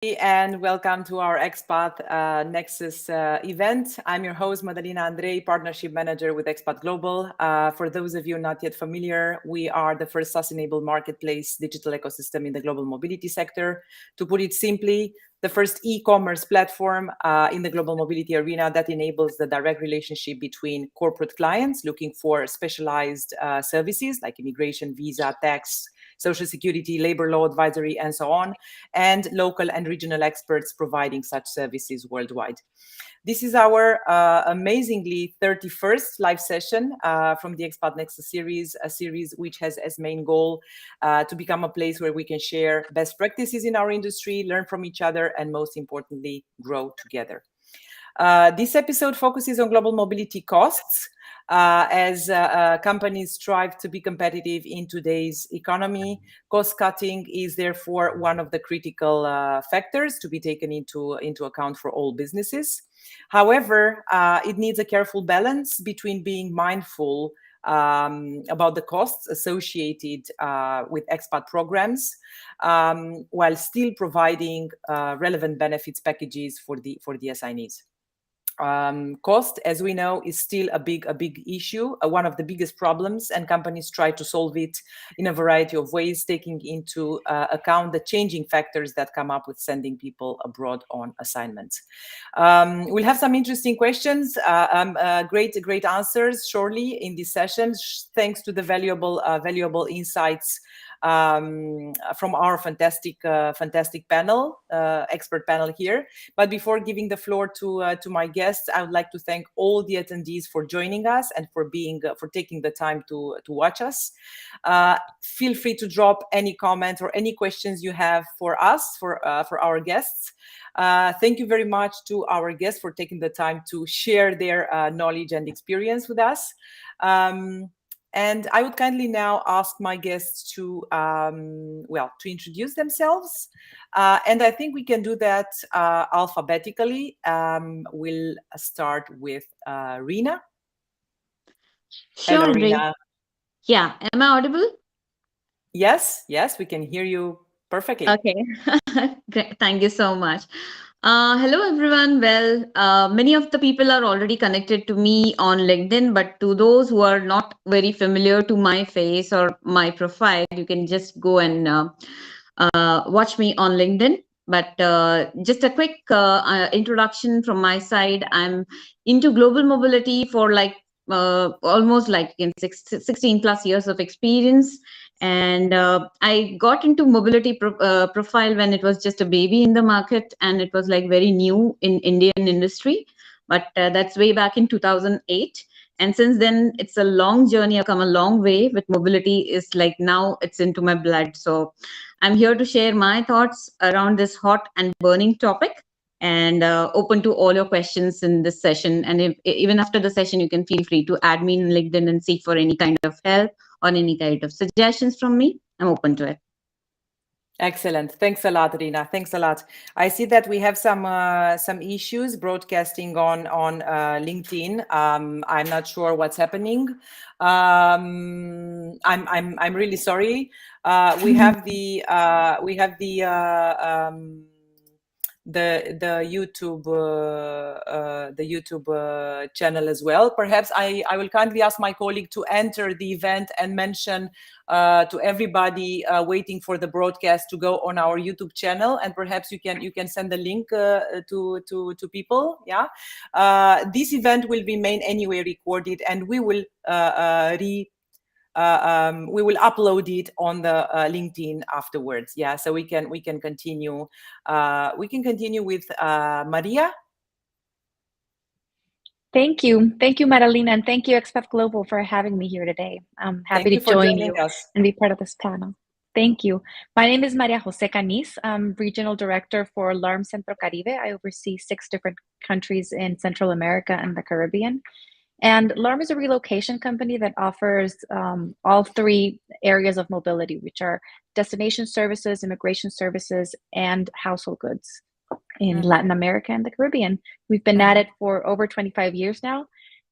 And welcome to our xpath.NEXUS event. I'm your host, Madalina Andrei, Partnership Manager with xpath.global. For those of you not yet familiar, we are the first sustainable marketplace digital ecosystem in the global mobility sector. To put it simply, the first e-commerce platform in the global mobility arena that enables the direct relationship between corporate clients looking for specialized services like immigration, visa, tax, social security, labor law advisory, and so on, and local and regional experts providing such services worldwide. This is our amazingly 31st live session from the xpath.NEXUS series, a series which has as main goal to become a place where we can share best practices in our industry, learn from each other, and most importantly, grow together. This episode focuses on global mobility costs as companies strive to be competitive in today's economy. Cost cutting is therefore one of the critical factors to be taken into account for all businesses. However, it needs a careful balance between being mindful about the costs associated with expat programs, while still providing relevant benefits packages for the assignees. Cost, as we know, is still a big issue, one of the biggest problems, and companies try to solve it in a variety of ways, taking into account the changing factors that come up with sending people abroad on assignments. We'll have some interesting questions, great answers shortly in this session, thanks to the valuable insights from our fantastic panel, expert panel here. But before giving the floor to my guests, I would like to thank all the attendees for joining us and for taking the time to watch us. Feel free to drop any comment or any questions you have for us, for our guests. Thank you very much to our guests for taking the time to share their knowledge and experience with us. And I would kindly now ask my guests to introduce themselves. And I think we can do that alphabetically. We'll start with Rina. Sure, Hello, Rina. Yeah, am I audible? Yes, we can hear you perfectly. Okay, great. Thank you so much. Hello, everyone. Well, many of the people are already connected to me on LinkedIn, but to those who are not very familiar to my face or my profile, you can just go and watch me on LinkedIn. But just a quick introduction from my side. I'm into global mobility for almost 16 plus years of experience. And I got into mobility profile when it was just a baby in the market, and it was like very new in Indian industry. But that's way back in 2008. And since then, it's a long journey. I've come a long way with mobility. Is like now it's into my blood. So I'm here to share my thoughts around this hot and burning topic, and open to all your questions in this session. And even after the session, you can feel free to add me in LinkedIn and seek for any kind of help or any kind of suggestions from me. I'm open to it. Excellent. Thanks a lot, Rina. Thanks a lot. I see that we have some issues broadcasting on LinkedIn. I'm not sure what's happening. I'm really sorry. We have the YouTube channel as well. Perhaps I will kindly ask my colleague to enter the event and mention to everybody waiting for the broadcast to go on our YouTube channel, and perhaps you can send the link to people. Yeah, this event will remain anyway recorded, and we will upload it on the LinkedIn afterwards. Yeah, so we can continue. We can continue with Maria. Thank you, Madalina, and thank you, Expath Global, for having me here today. I'm happy to join you and be part of this panel. Thank you. My name is Maria Jose Canis. I'm Regional Director for LARM Centro Caribe. I oversee 6 different countries in Central America and the Caribbean. And LARM is a relocation company that offers all 3 areas of mobility, which are destination services, immigration services, and household goods in Latin America and the Caribbean. We've been at it for over 25 years now,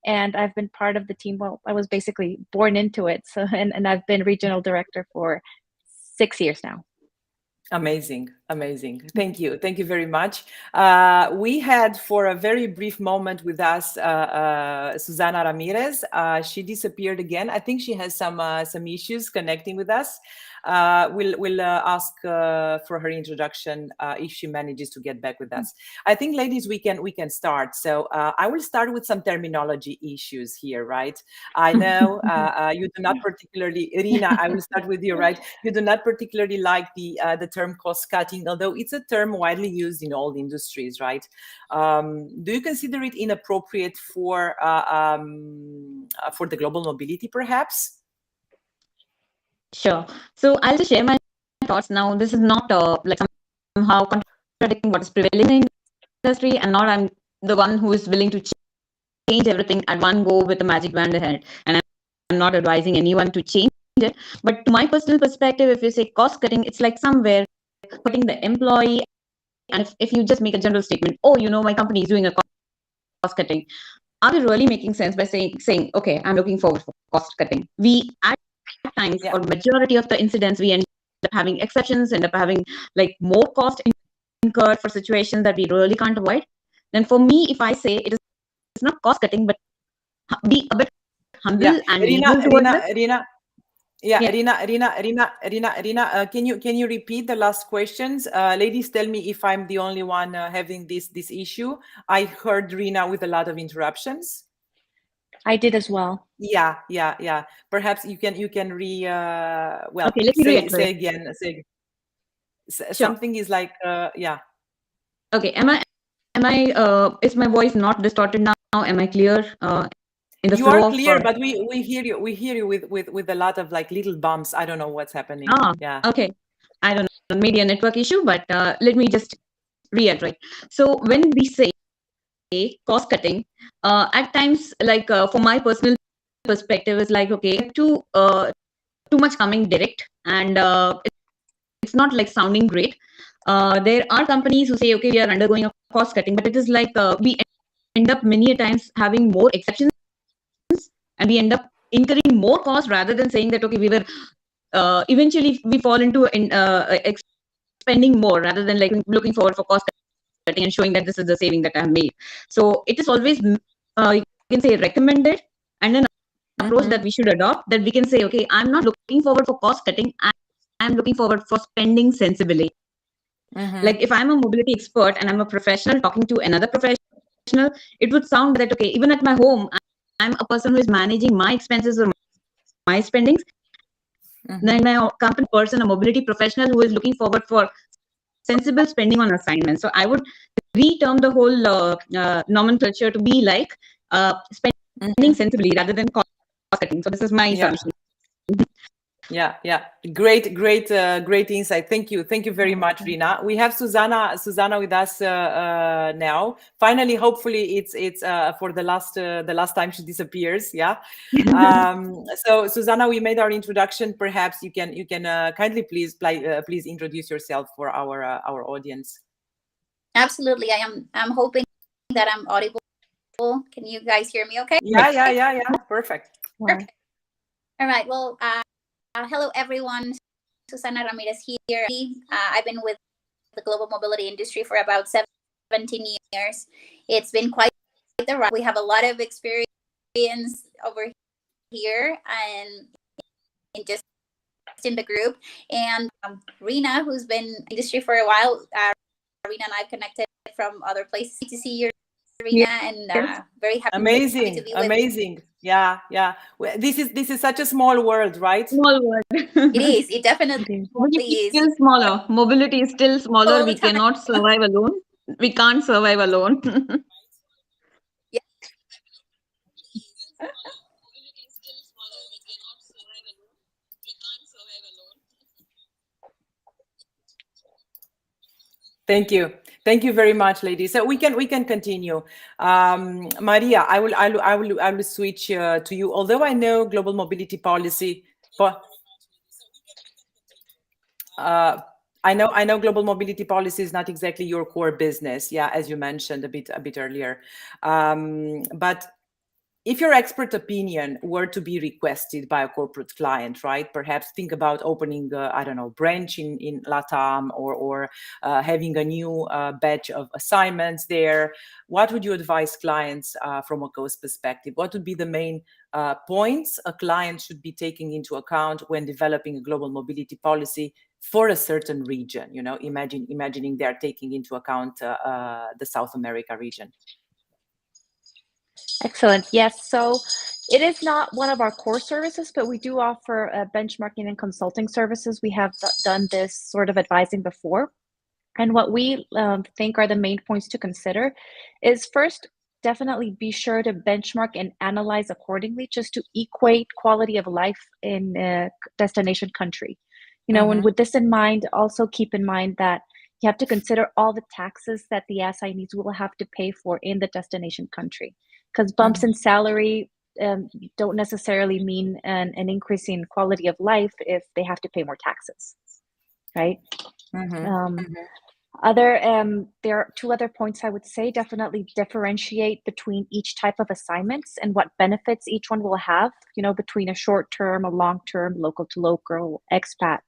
and I've been part of the team. Well, I was basically born into it, so and I've been regional director for 6 years now. Amazing, amazing. Thank you very much. We had for a very brief moment with us Susana Ramirez. She disappeared again. I think she has some issues connecting with us. We'll ask for her introduction if she manages to get back with us. I think, ladies, we can start. So I will start with some terminology issues here, right? I know you do not particularly, Irina, I will start with you, right? You do not particularly like the term cost cutting, although it's a term widely used in all industries, right? Do you consider it inappropriate for the global mobility, perhaps? Sure. So I'll just share my thoughts now. This is not like somehow contradicting what is prevailing in the industry, and not I'm the one who is willing to change everything at one go with a magic wand ahead. And I'm not advising anyone to change it. But to my personal perspective, if you say cost cutting, it's like somewhere putting the employee. And if you just make a general statement, oh, my company is doing a cost cutting, are we really making sense by saying, okay, I'm looking forward for cost cutting? We at times, for majority of the incidents, we end up having exceptions, end up having like more cost incurred for situations that we really can't avoid. Then for me, if I say it's not cost cutting, but be a bit humble and liberal towards it. Rina, can you repeat the last questions? Ladies, tell me if I'm the only one having this issue. I heard Rina with a lot of interruptions. I did as well. Yeah. Perhaps you can well, okay, let me say again. Sure. Something is like yeah. Okay, am I is my voice not distorted now? Am I clear? In the you are clear, but we hear you with a lot of like little bumps. I don't know what's happening. Yeah. Okay. I don't know, maybe a network issue, but let me just reiterate. So when we say cost cutting, at times, like for my personal perspective, is like, okay, too much coming direct, and it's not like sounding great. There are companies who say, okay, we are undergoing a cost cutting, but it is like we end up many a times having more exceptions, and we end up incurring more cost rather than saying that, okay, we were eventually we fall into spending more rather than like looking forward for cost cutting and showing that this is the saving that I have made. So it is always you can say recommended, and an approach that we should adopt, that we can say, okay, I'm not looking forward for cost cutting, I'm looking forward for spending sensibly. Like if I'm a mobility expert and I'm a professional talking to another professional, it would sound that, okay, even at my home, I'm a person who is managing my expenses or my spendings. Then my company person, a mobility professional who is looking forward for sensible spending on assignments. So I would re-term the whole nomenclature to be like spending sensibly rather than cost cutting. So this is my submission. Yeah. Great insight. Thank you very much, Rina. We have Susana with us now. Finally, hopefully it's for the last time she disappears. Yeah. So Susana, we made our introduction. Perhaps you can kindly please introduce yourself for our audience. Absolutely. I'm hoping that I'm audible. Can you guys hear me okay? Yeah. Perfect. All right. Well, hello, everyone. Susana Ramirez here. I've been with the global mobility industry for about 17 years. It's been quite the ride. We have a lot of experience over here and in the group. And Rina, who's been in the industry for a while, Rina and I connected from other places to see you, Rina, and very happy. Amazing, to be amazing. With you. Yeah. This is such a small world, right? Small world. It is. It definitely is. Still smaller. Mobility is still smaller. We cannot survive alone. We can't survive alone. Yeah. Thank you very much, ladies. So we can continue. Maria, I will switch to you. Although I know global mobility policy, I know global mobility policy is not exactly your core business. Yeah, as you mentioned a bit earlier, but if your expert opinion were to be requested by a corporate client, right? Perhaps think about opening, I don't know, branch in LATAM, or having a new batch of assignments there. What would you advise clients from a cost perspective? What would be the main points a client should be taking into account when developing a global mobility policy for a certain region? You know, imagining they're taking into account the South America region. Excellent. Yes. So it is not one of our core services, but we do offer benchmarking and consulting services. We have done this sort of advising before. And what we think are the main points to consider is, first, definitely be sure to benchmark and analyze accordingly, just to equate quality of life in a destination country. You know, and with this in mind, also keep in mind that you have to consider all the taxes that the assignees will have to pay for in the destination country. Because bumps in salary don't necessarily mean an increase in quality of life if they have to pay more taxes, right? There are two other points I would say. Definitely differentiate between each type of assignments and what benefits each one will have, you know, between a short-term, a long-term, local to local, expat.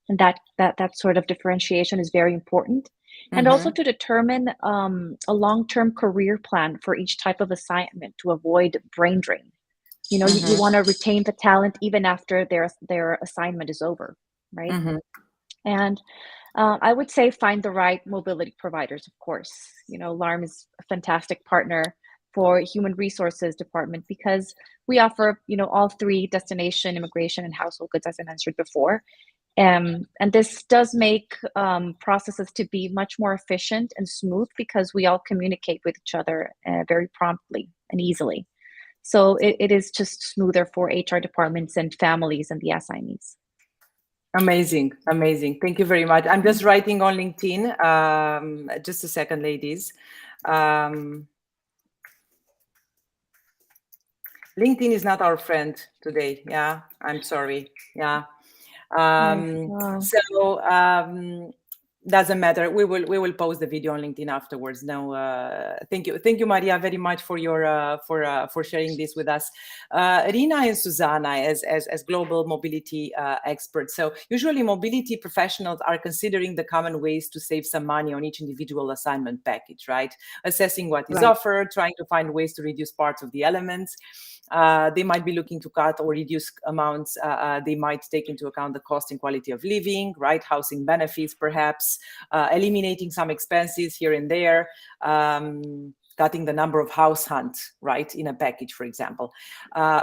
And that sort of differentiation is very important. And also to determine a long-term career plan for each type of assignment to avoid brain drain. You know, you want to retain the talent even after their assignment is over, right? And I would say find the right mobility providers, of course. You know, LARM is a fantastic partner for human resources department because we offer, you know, all three: destination, immigration, and household goods, as I mentioned before. And this does make processes to be much more efficient and smooth because we all communicate with each other very promptly and easily. So it is just smoother for HR departments and families and the assignees. Amazing, amazing. Thank you very much. I'm just writing on LinkedIn. Just a second, ladies. LinkedIn is not our friend today. Yeah, I'm sorry. Yeah. Doesn't matter. We will post the video on LinkedIn afterwards. No, thank you, Maria, very much for your for sharing this with us. Rina and Susanna, as global mobility experts. So usually mobility professionals are considering the common ways to save some money on each individual assignment package, right? Assessing what is offered, trying to find ways to reduce parts of the elements. They might be looking to cut or reduce amounts. They might take into account the cost and quality of living, right? Housing benefits, perhaps, eliminating some expenses here and there, cutting the number of house hunts, right, in a package, for example.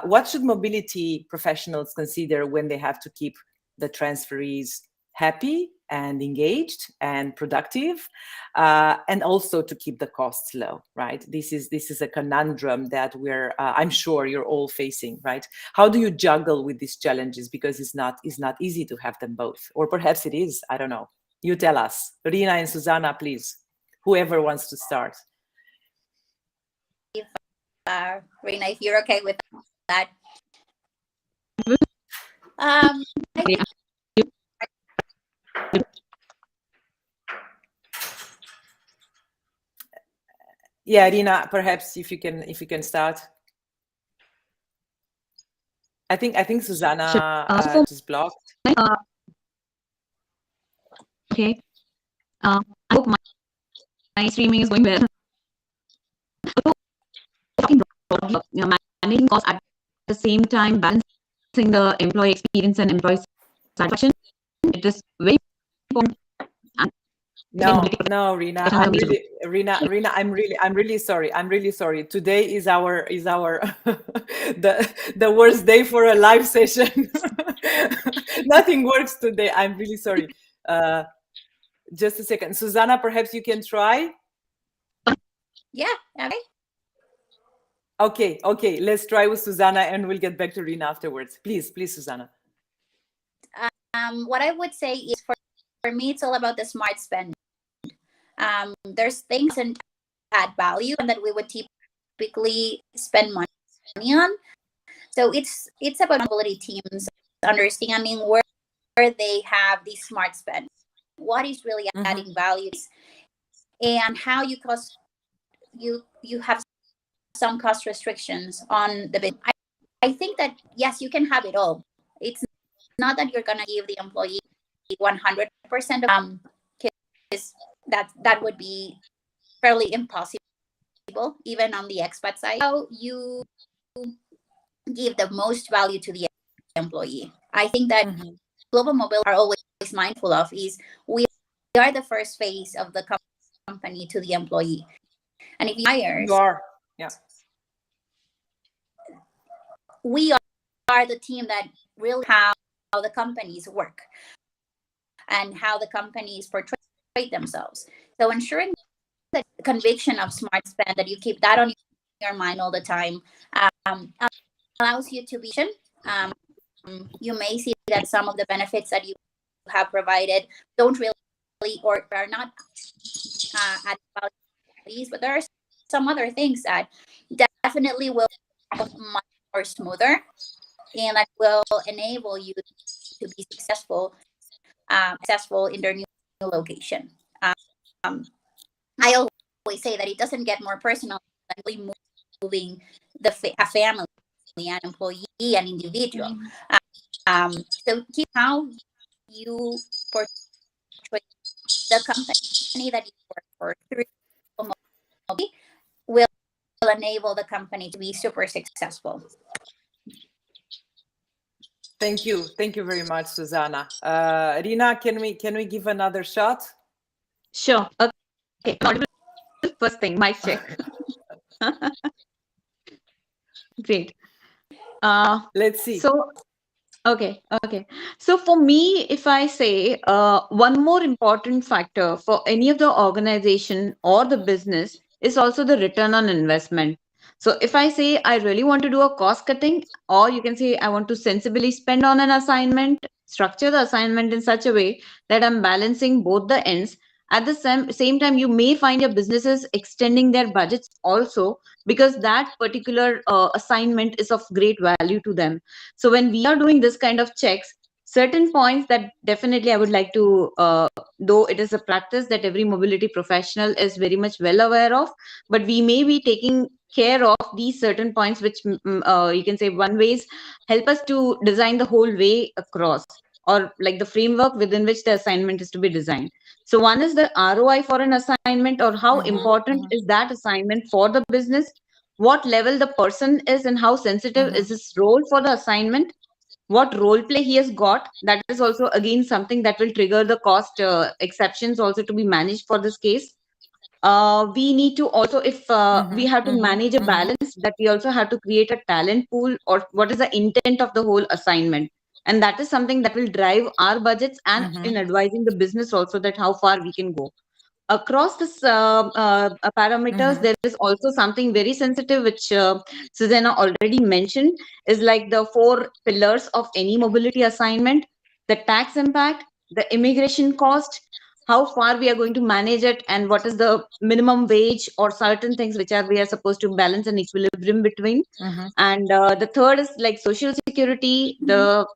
What should mobility professionals consider when they have to keep the transferees happy and engaged and productive, and also to keep the costs low, right? This is a conundrum that I'm sure you're all facing, right? How do you juggle with these challenges? Because it's not easy to have them both, or perhaps it is. I don't know. You tell us, Rina and Susanna, please. Whoever wants to start. Rina, if you're okay with that. Yeah, Rina, perhaps if you can start. I think Susanna just blocked. Okay. I hope my streaming is going well. Managing costs at the same time, balancing the employee experience and employee satisfaction. It is very important. No, Rina. I'm really sorry. I'm really sorry. Today is our the worst day for a live session. Nothing works today. I'm really sorry. Just a second, Susanna. Perhaps you can try. Yeah. Okay. Okay. Let's try with Susanna, and we'll get back to Rina afterwards. Please, Susanna. What I would say is, for me, it's all about the smart spend. There's things that add value and that we would typically spend money on. So it's about mobility teams understanding where they have the smart spend, what is really adding value, and how you have some cost restrictions on the business. I think that, yes, you can have it all. It's not that you're going to give the employee 100% of because that would be fairly impossible, even on the expat side. How you give the most value to the employee. I think that global mobility are always mindful of is we are the first phase of the company to the employee. And if you are, yeah, we are the team that really how the companies work and how the companies portray themselves. So ensuring the conviction of smart spend, that you keep that on your mind all the time, allows you to be. You may see that some of the benefits that you have provided don't really or are not added value, but there are some other things that definitely will be much more smoother and that will enable you to be successful in their new location. I always say that it doesn't get more personal than moving a family, an employee, an individual. So keep how you portray the company that you work for through mobility will enable the company to be super successful. Thank you very much, Susanna. Rina, can we give another shot? Sure. Okay. First thing, mic check. Great. Let's see. So, okay. So for me, if I say one more important factor for any of the organization or the business is also the return on investment. So if I say I really want to do a cost cutting, or you can say I want to sensibly spend on an assignment, structure the assignment in such a way that I'm balancing both the ends. At the same time, you may find your businesses extending their budgets also because that particular assignment is of great value to them. So when we are doing this kind of checks, certain points that definitely I would like to, though it is a practice that every mobility professional is very much well aware of, but we may be taking care of these certain points, which you can say one ways help us to design the whole way across, or like the framework within which the assignment is to be designed. So one is the ROI for an assignment, or how important is that assignment for the business, what level the person is and how sensitive is his role for the assignment, what role play he has got. That is also again something that will trigger the cost exceptions also to be managed for this case. We need to also, if we have to manage a balance, that we also have to create a talent pool, or what is the intent of the whole assignment. And that is something that will drive our budgets and in advising the business also that how far we can go. Across this parameters, there is also something very sensitive, which Susanna already mentioned, is like the 4 pillars of any mobility assignment: the tax impact, the immigration cost, how far we are going to manage it, and what is the minimum wage or certain things which we are supposed to balance an equilibrium between. And the third is like social security, the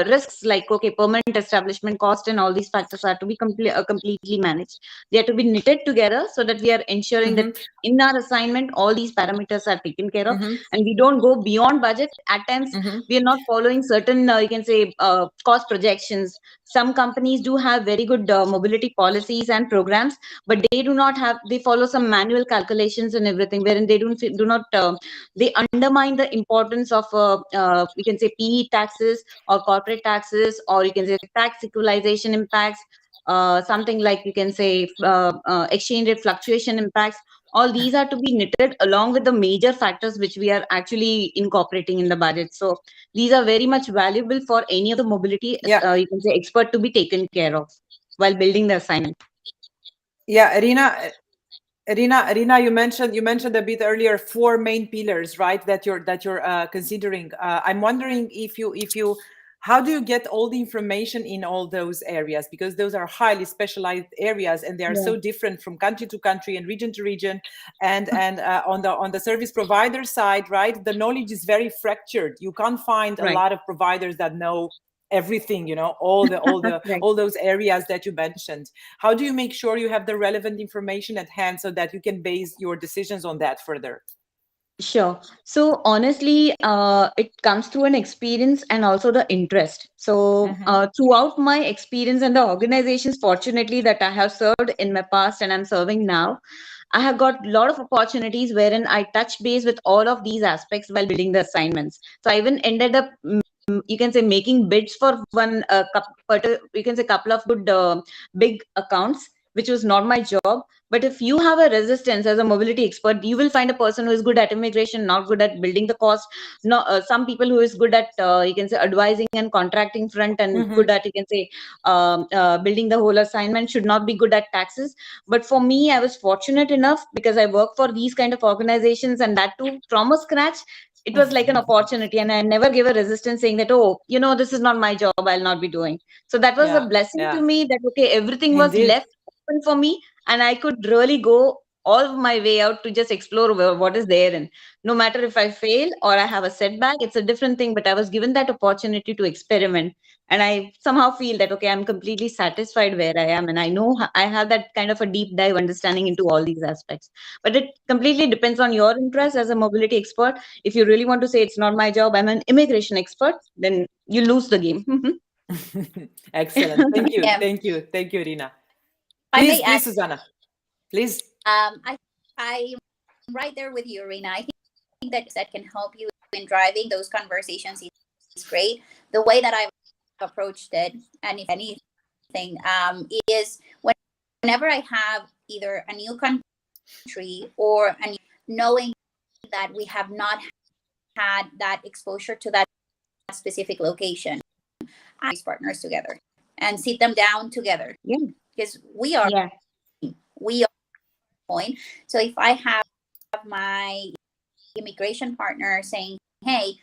risks like, okay, permanent establishment cost, and all these factors are to be completely managed. They are to be knitted together so that we are ensuring that in our assignment all these parameters are taken care of, and we don't go beyond budget. At times we are not following certain you can say cost projections. Some companies do have very good mobility policies and programs, but they follow some manual calculations and everything, wherein they do not they undermine the importance of we can say PE taxes or corporate taxes, or you can say tax equalization impacts, something like you can say exchange rate fluctuation impacts. All these are to be knitted along with the major factors which we are actually incorporating in the budget. So these are very much valuable for any of the mobility you can say expert to be taken care of while building the assignment. Yeah, Rina, you mentioned a bit earlier 4 main pillars, right? That you're considering. I'm wondering if you how do you get all the information in all those areas? Because those are highly specialized areas, and they are so different from country to country and region to region. And on the service provider side, right, the knowledge is very fractured. You can't find a lot of providers that know everything, all those areas that you mentioned. How do you make sure you have the relevant information at hand so that you can base your decisions on that further? Sure. So honestly, it comes through an experience and also the interest. So throughout my experience and the organizations, fortunately, that I have served in my past and I'm serving now, I have got a lot of opportunities wherein I touch base with all of these aspects while building the assignments. So I even ended up, you can say, making bids for one, you can say, couple of good big accounts, which was not my job. But if you have a resistance as a mobility expert, you will find a person who is good at immigration, not good at building the cost. No, some people who is good at, you can say, advising and contracting front, and good at, you can say, building the whole assignment, should not be good at taxes. But for me, I was fortunate enough because I work for these kind of organizations, and that too from a scratch. It was like an opportunity, and I never gave a resistance saying that, oh, this is not my job, I'll not be doing. So that was a blessing to me, that okay, everything was Indeed. left open for me, and I could really go all of my way out to just explore what is there. And no matter if I fail or I have a setback, it's a different thing. But I was given that opportunity to experiment, and I somehow feel that okay, I'm completely satisfied where I am, and I know I have that kind of a deep dive understanding into all these aspects. But it completely depends on your interest as a mobility expert. If you really want to say it's not my job, I'm an immigration expert, then you lose the game. Excellent. Thank you. Yeah. Thank you. Thank you, Rina. I Please, may please, add, Susanna. Please. I'm right there with you, Rina. I think that can help you in driving those conversations is great. The way that I've approached it, and if anything, is whenever I have either a new country or knowing that we have not had that exposure to that specific location, I partners together and sit them down together. Yeah. Because we are point. So if I have my immigration partner saying, hey,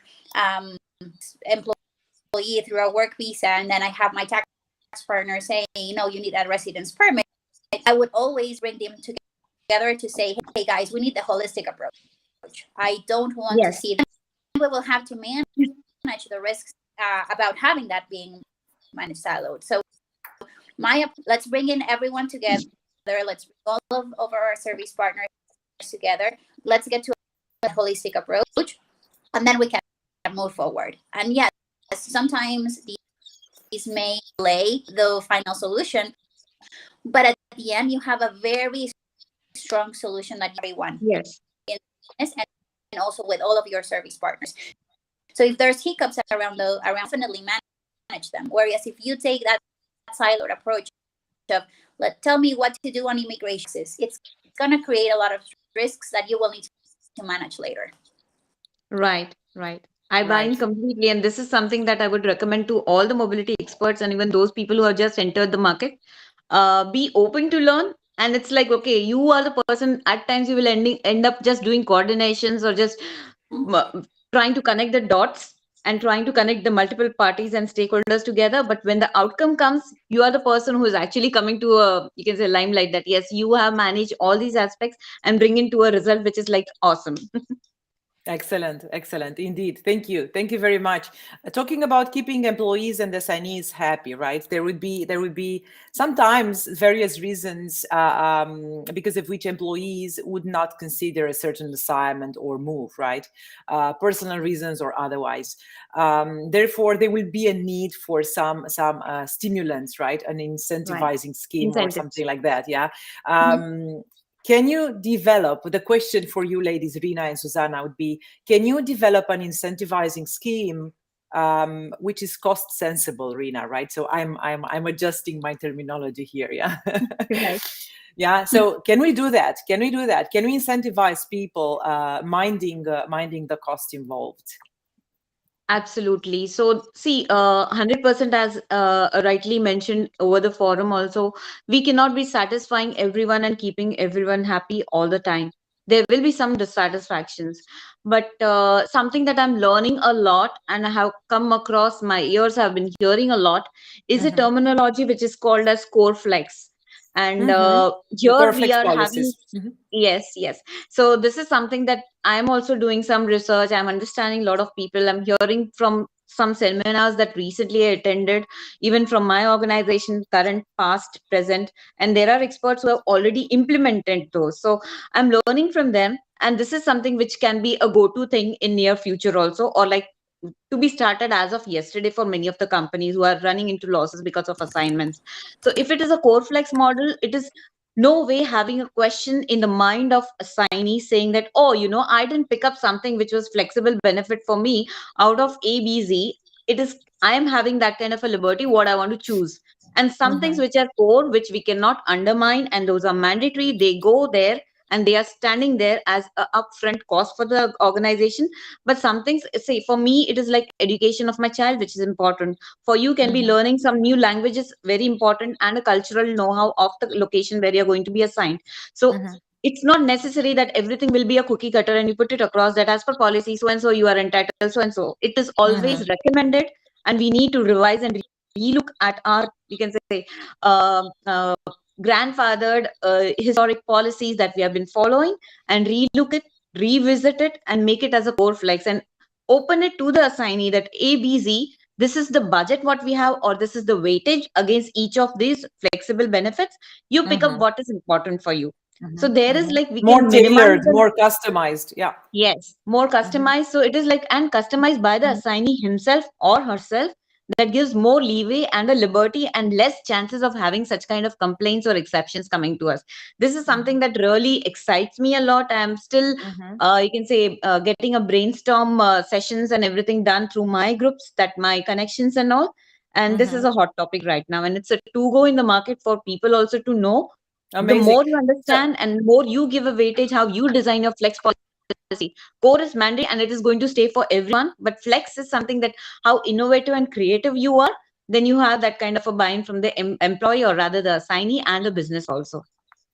employee through a work visa, and then I have my tax partner saying, no, you need a residence permit, I would always bring them together to say, hey guys, we need the holistic approach. I don't want to see that we will have to manage the risks about having that being managed siloed. So let's bring in everyone together. Let's bring all of our service partners together. Let's get to a holistic approach, and then we can move forward. And yes, sometimes these may delay the final solution, but at the end, you have a very strong solution that everyone in this, and also with all of your service partners. So if there's hiccups around definitely manage them. Whereas if you take that siloed approach of tell me what to do on immigration, it's going to create a lot of risks that you will need to manage later. Right. I buy in completely, and this is something that I would recommend to all the mobility experts and even those people who have just entered the market. Be open to learn, and it's like okay, you are the person. At times, you will end up just doing coordinations or just trying to connect the dots and trying to connect the multiple parties and stakeholders together. But when the outcome comes, you are the person who is actually coming to a, you can say, limelight, that yes, you have managed all these aspects and bring into a result which is like awesome. Excellent, indeed. Thank you very much. Talking about keeping employees and assignees happy, right? There would be sometimes various reasons because of which employees would not consider a certain assignment or move, right? Personal reasons or otherwise. Therefore, there will be a need for some stimulants, right? An incentivizing scheme or something like that. Yeah. Can you develop, the question for you ladies, Rina and Susanna, would be, can you develop an incentivizing scheme which is cost sensible, Rina, right? So I'm adjusting my terminology here, yeah? Right. Yeah, so can we do that? Can we incentivize people minding the cost involved? Absolutely. So see, 100%, as rightly mentioned over the forum also, we cannot be satisfying everyone and keeping everyone happy all the time. There will be some dissatisfactions, but something that I'm learning a lot and I have come across, my ears have been hearing a lot, is a terminology which is called as core flex. And here we are having, yes. So this is something that I'm also doing some research. I'm understanding a lot of people. I'm hearing from some seminars that recently I attended, even from my organization, current, past, present, and there are experts who have already implemented those. So I'm learning from them, And this is something which can be a go-to thing in near future also, or like to be started as of yesterday for many of the companies who are running into losses because of assignments. So if it is a core flex model, it is no way having a question in the mind of assignee saying that, oh, I didn't pick up something which was flexible benefit for me out of abz. It is, I am having that kind of a liberty what I want to choose. And some things which are core, which we cannot undermine, and those are mandatory, they go there and they are standing there as a upfront cost for the organization. But some things, say for me, it is like education of my child, which is important. For you can be learning some new languages, very important, and a cultural know-how of the location where you're going to be assigned. So it's not necessary that everything will be a cookie cutter and you put it across that as per policy, so and so you are entitled, so and so. It is always recommended, and we need to revise and relook at our, we can say, grandfathered historic policies that we have been following, and relook it, revisit it, and make it as a core flex, and open it to the assignee that abz, this is the budget what we have, or this is the weightage against each of these flexible benefits. You pick up what is important for you. So there is like, we more can tailored, more customized. Yeah. Yes, more customized. So it is like, and customized by the assignee himself or herself. That gives more leeway and a liberty and less chances of having such kind of complaints or exceptions coming to us. This is something that really excites me a lot. I'm still, you can say, getting a brainstorm sessions and everything done through my groups, that my connections and all. And this is a hot topic right now. And it's a to-go in the market for people also to know. Amazing. The more you understand and more you give a weightage, how you design your flex policy. Core is mandatory and it is going to stay for everyone, but flex is something that how innovative and creative you are, then you have that kind of a buy-in from the employee, or rather the assignee, and the business also.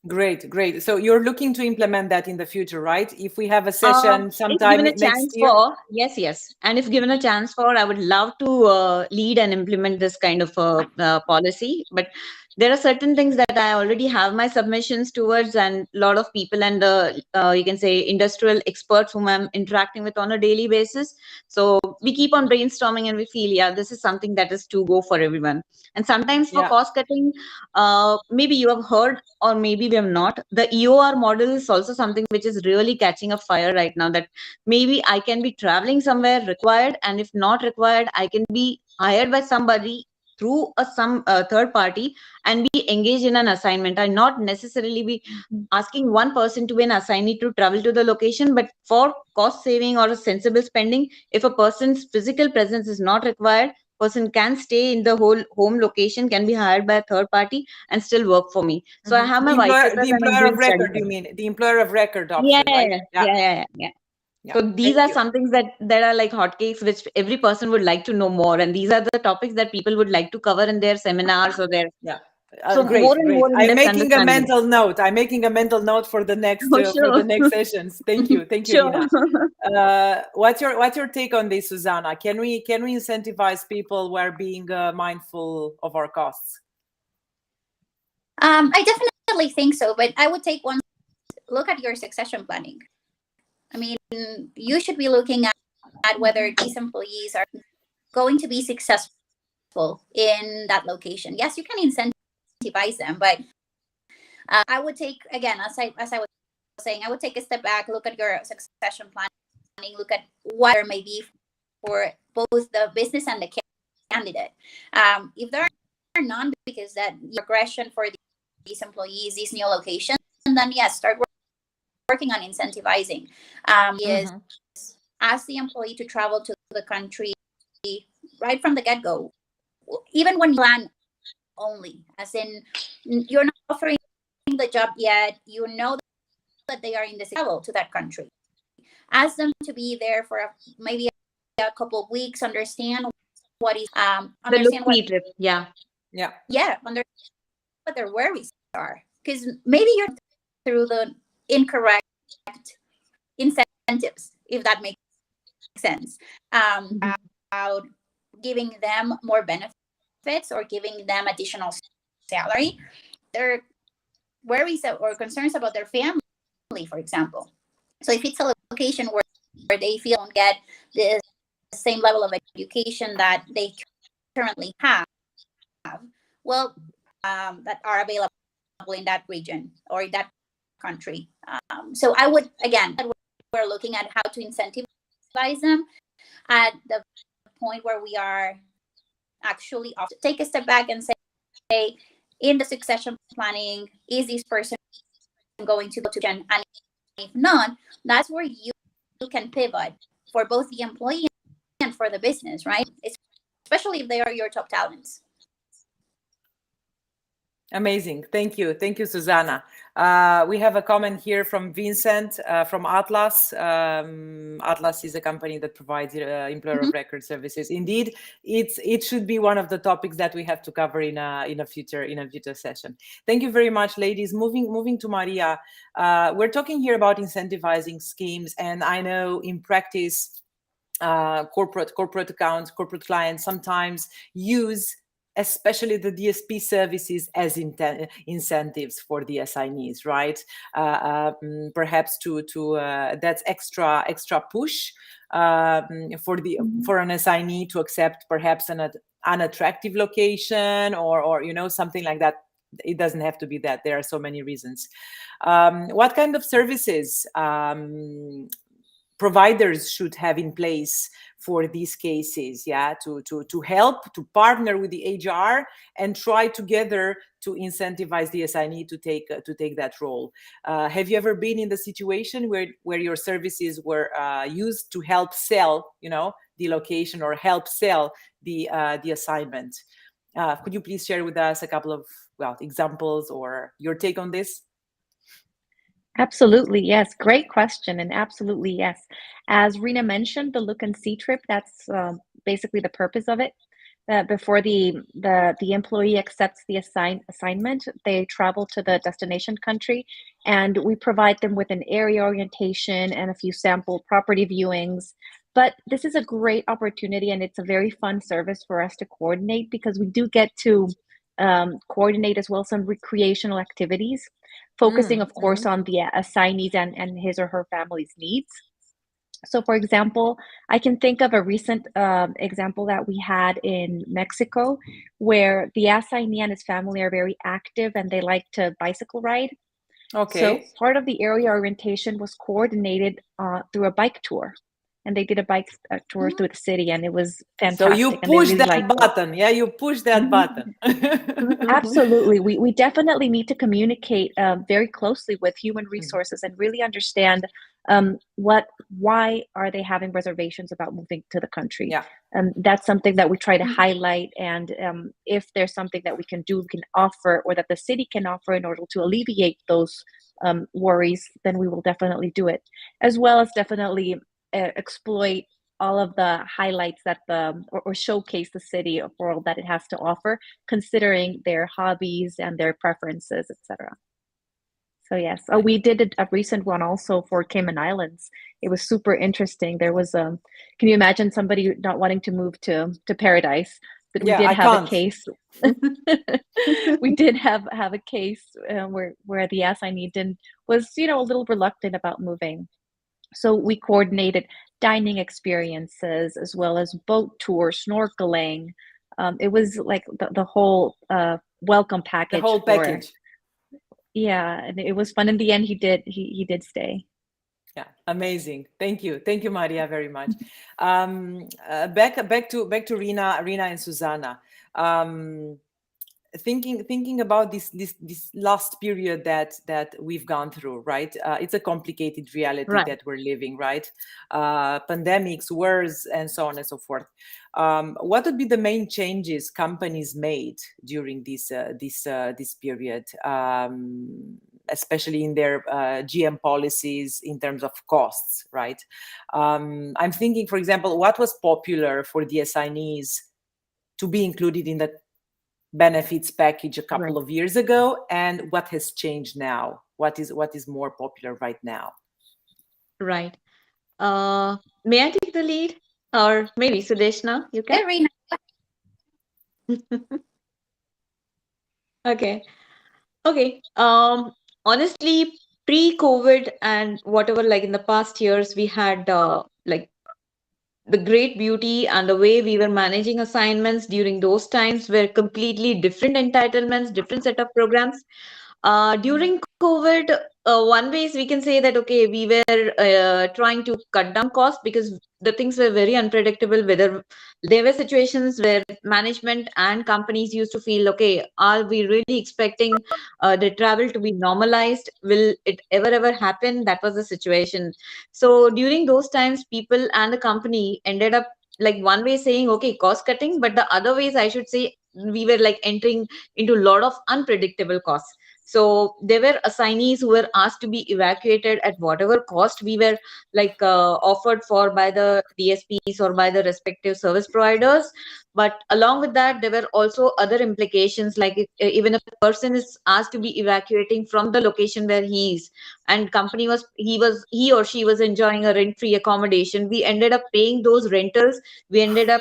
Great, great. So you're looking to implement that in the future, right? If we have a session sometime next year. Yes. And if given a chance for, I would love to lead and implement this kind of policy. But there are certain things that I already have my submissions towards, and a lot of people and you can say industrial experts whom I'm interacting with on a daily basis. So we keep on brainstorming and we feel, yeah, this is something that is to go for everyone. And sometimes for cost cutting, maybe you have heard or maybe we have not. The EOR model is also something which is really catching a fire right now, that maybe I can be traveling somewhere required, and if not required, I can be hired by somebody through some third party and be engaged in an assignment. I not necessarily be asking one person to be an assignee to travel to the location, but for cost saving or a sensible spending, if a person's physical presence is not required, person can stay in the whole home location, can be hired by a third party and still work for me. So I have my white papers. The employer of record, you mean? The employer of record option, right? Yeah. So these are some things that are like hotcakes, which every person would like to know more. And these are the topics that people would like to cover in their seminars or their. So great, more and great. more I'm making a mental note. I'm making a mental note for the next for the next sessions. Thank you, Nina. What's your take on this, Susanna? Can we incentivize people while being mindful of our costs? I definitely think so, but I would take one look at your succession planning. I mean, you should be looking at whether these employees are going to be successful in that location. Yes, you can incentivize them, but I would take, again, as I was saying, I would take a step back, look at your succession planning, look at what there may be for both the business and the candidate. If there are none, because that progression for these employees, these new locations, then yes, start working on incentivizing. Is ask the employee to travel to the country right from the get-go, even when you plan only, as in you're not offering the job yet, you know that they are in the travel to that country. Ask them to be there for maybe a couple of weeks, understand what is understand what trip. Understand what their worries are, because maybe you're through the incorrect incentives, if that makes sense, about giving them more benefits or giving them additional salary. Their worries or concerns about their family, for example. So if it's a location where they feel don't get the same level of education that they currently have, well, that are available in that region or in that country. So I would, again, we're looking at how to incentivize them at the point where we are actually off. Take a step back and say, in the succession planning, is this person going to go to Gen? And if not, that's where you can pivot for both the employee and for the business, right? Especially if they are your top talents. Amazing. Thank you. Thank you, Susanna. We have a comment here from Vincent from Atlas. Atlas is a company that provides employer of record services. Indeed, it should be one of the topics that we have to cover in a future session. Thank you very much, ladies. Moving to Maria. We're talking here about incentivizing schemes, and I know in practice, corporate accounts, corporate clients sometimes use especially the DSP services as incentives for the assignees, right? Perhaps to that's extra push for an assignee to accept perhaps an unattractive location or something like that. It doesn't have to be that. There are so many reasons. What kind of services providers should have in place for these cases, to help, to partner with the HR and try together to incentivize the assignee to take that role. Have you ever been in the situation where your services were used to help sell, the location or help sell the assignment? Could you please share with us a couple of examples or your take on this? Absolutely, yes. Great question, and absolutely, yes. As Rena mentioned, the look and see trip, that's basically the purpose of it. Before the employee accepts the assignment, they travel to the destination country, and we provide them with an area orientation and a few sample property viewings. But this is a great opportunity, and it's a very fun service for us to coordinate because we do get to coordinate as well some recreational activities, focusing, of course, on the assignees and his or her family's needs. So, for example, I can think of a recent example that we had in Mexico, where the assignee and his family are very active and they like to bicycle ride. Okay. So part of the area orientation was coordinated through a bike tour. And they did a bike tour through the city, and it was fantastic. So you push that button, you push that button. Absolutely. We definitely need to communicate very closely with human resources and really understand why are they having reservations about moving to the country. That's something that we try to highlight, and if there's something that we can do, we can offer, or that the city can offer in order to alleviate those worries, then we will definitely do it, as well as definitely exploit all of the highlights that or showcase the city for all that it has to offer, considering their hobbies and their preferences, etc. So yes, we did a recent one also for Cayman Islands. It was super interesting. There was can you imagine somebody not wanting to move to Paradise? But we did have a case. We did have a case where the assignee was a little reluctant about moving. So we coordinated dining experiences as well as boat tours, snorkeling. It was like the whole welcome package. The whole package. Yeah, and it was fun. In the end, he did stay. Yeah, amazing. Thank you, Maria, very much. Back to Rena and Susanna. Thinking about this last period that we've gone through, right? It's a complicated reality that we're living, right? Pandemics, wars, and so on and so forth. What would be the main changes companies made during this period, especially in their GM policies in terms of costs, right? I'm thinking, for example, what was popular for the assignees to be included in the benefits package a couple of years ago, and what has changed now? What is more popular right now? Right. May I take the lead, or maybe Sudeshna, you can? Okay. Honestly, pre-COVID and whatever, like in the past years, we had like the great beauty and the way we were managing assignments during those times were completely different entitlements, different set of programs. During COVID, one way is we can say that, okay, we were trying to cut down costs because the things were very unpredictable. Whether there were situations where management and companies used to feel, okay, are we really expecting the travel to be normalized? Will it ever happen? That was the situation. So during those times, people and the company ended up like one way saying, okay, cost cutting, but the other ways I should say we were like entering into a lot of unpredictable costs. So there were assignees who were asked to be evacuated at whatever cost we were like offered for by the DSPs or by the respective service providers. But along with that, there were also other implications, like if, even if a person is asked to be evacuating from the location where he is, and company was he or she was enjoying a rent-free accommodation, we ended up paying those rentals. We ended up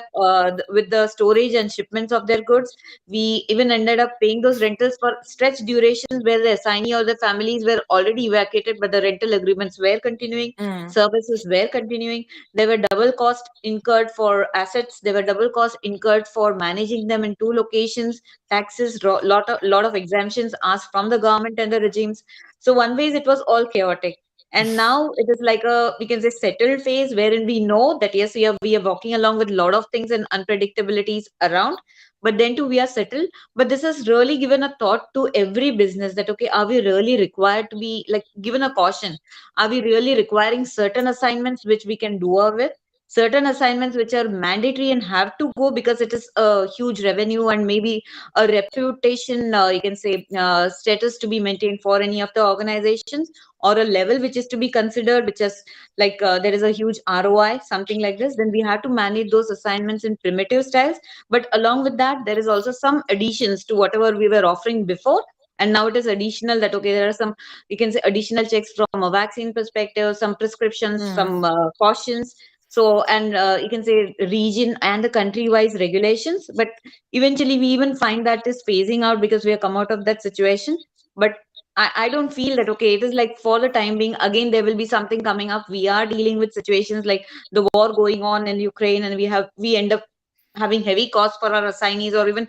with the storage and shipments of their goods. We even ended up paying those rentals for stretch durations where the assignee or the families were already evacuated, but the rental agreements were continuing, services were continuing. There were double costs incurred for assets. There were double costs incurred for managing them in two locations, taxes, lot of exemptions asked from the government and the regimes. So one ways it was all chaotic. And now it is like a, we can say, settled phase wherein we know that yes, we are walking along with a lot of things and unpredictabilities around, but then too we are settled. But this has really given a thought to every business that, okay, are we really required to be like given a caution? Are we really requiring certain assignments which we can do away with, certain assignments which are mandatory and have to go because it is a huge revenue and maybe a reputation, you can say, status to be maintained for any of the organizations, or a level which is to be considered, which is like there is a huge ROI, something like this, then we have to manage those assignments in primitive styles. But along with that, there is also some additions to whatever we were offering before. And now it is additional that, okay, there are some, you can say, additional checks from a vaccine perspective, some prescriptions, some cautions. So, and you can say region and the country wise regulations. But eventually we even find that is phasing out because we have come out of that situation. But I don't feel that, okay, it is like for the time being, again, there will be something coming up. We are dealing with situations like the war going on in Ukraine, and we end up having heavy costs for our assignees, or even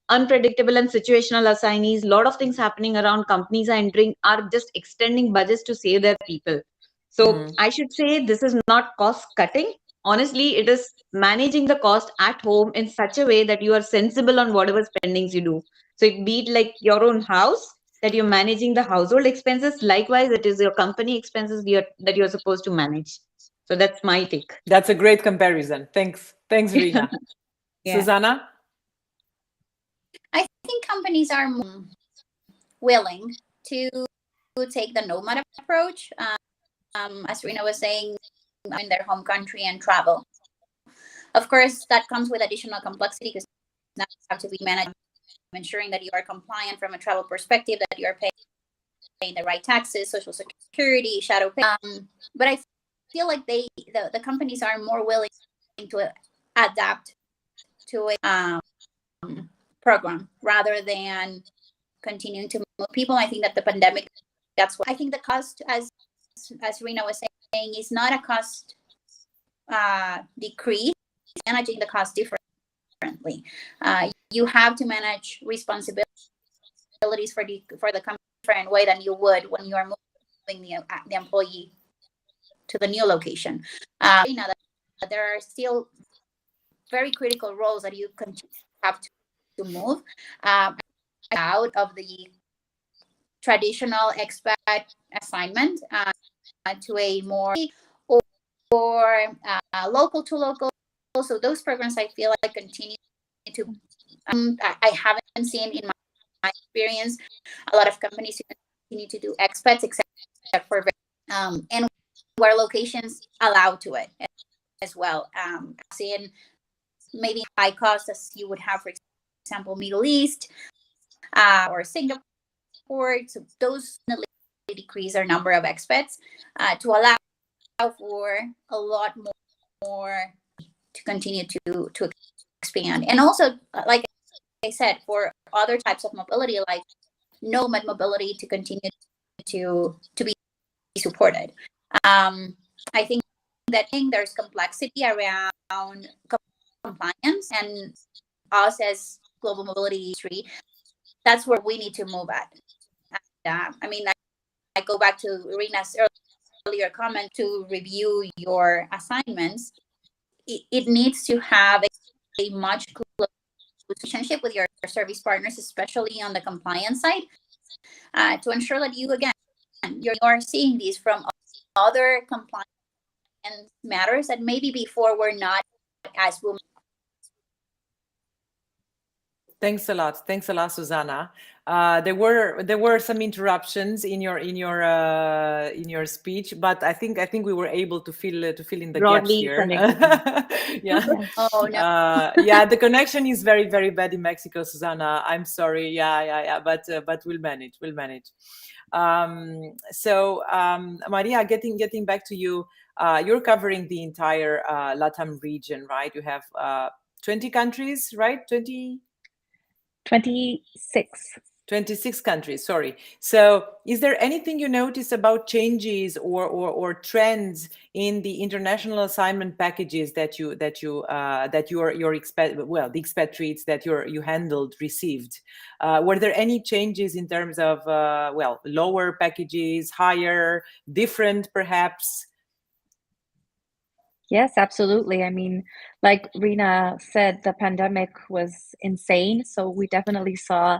unpredictable and situational assignees. A lot of things happening around, companies are just extending budgets to save their people. So I should say this is not cost cutting. Honestly, it is managing the cost at home in such a way that you are sensible on whatever spendings you do. So it be it like your own house, that you're managing the household expenses. Likewise, it is your company expenses that you're supposed to manage. So that's my take. That's a great comparison. Thanks, Rina. Yeah. Susanna? I think companies are willing to take the nomad approach. As Rina was saying, in their home country and travel. Of course, that comes with additional complexity because now you have to be managed, ensuring that you are compliant from a travel perspective, that you are paying the right taxes, social security, shadow pay. But I feel like the companies are more willing to adapt to a program rather than continuing to move people. I think that the pandemic, that's what I think the cost, as Rina was saying, is not a cost decrease. Managing the cost differently. You have to manage responsibilities for the company different way than you would when you are moving the employee to the new location. You know that there are still very critical roles that you have to move out of the traditional expat assignment to a more or local to local. So those programs, I feel like, continue to. I haven't seen in my experience a lot of companies continue to do expats, except for and where locations allow to it as well. Seeing maybe high cost as you would have, for example, Middle East or Singapore. So those decrease our number of expats to allow for a lot more to continue to expand. And also, like I said, for other types of mobility, like nomad mobility, to continue to be supported. I think that there's complexity around compliance, and us as global mobility industry, that's where we need to move at. I mean, go back to Irina's earlier comment to review your assignments, it needs to have a much closer relationship with your service partners, especially on the compliance side, to ensure that you're seeing these from other compliance matters that maybe before were not as women. Thanks a lot, Susanna. There were some interruptions in your speech, but I think we were able to fill in the gaps here. Yeah. Oh no. Yeah, the connection is very, very bad in Mexico, Susanna. I'm sorry. Yeah. But we'll manage. So Maria, getting back to you, you're covering the entire LATAM region, right? You have 20 countries, right? 26 countries, sorry. So is there anything you notice about changes or trends in the international assignment packages the expatriates that you handled received? Were there any changes in terms of lower packages, higher, different perhaps? Yes, absolutely. I mean, like Rina said, the pandemic was insane. So we definitely saw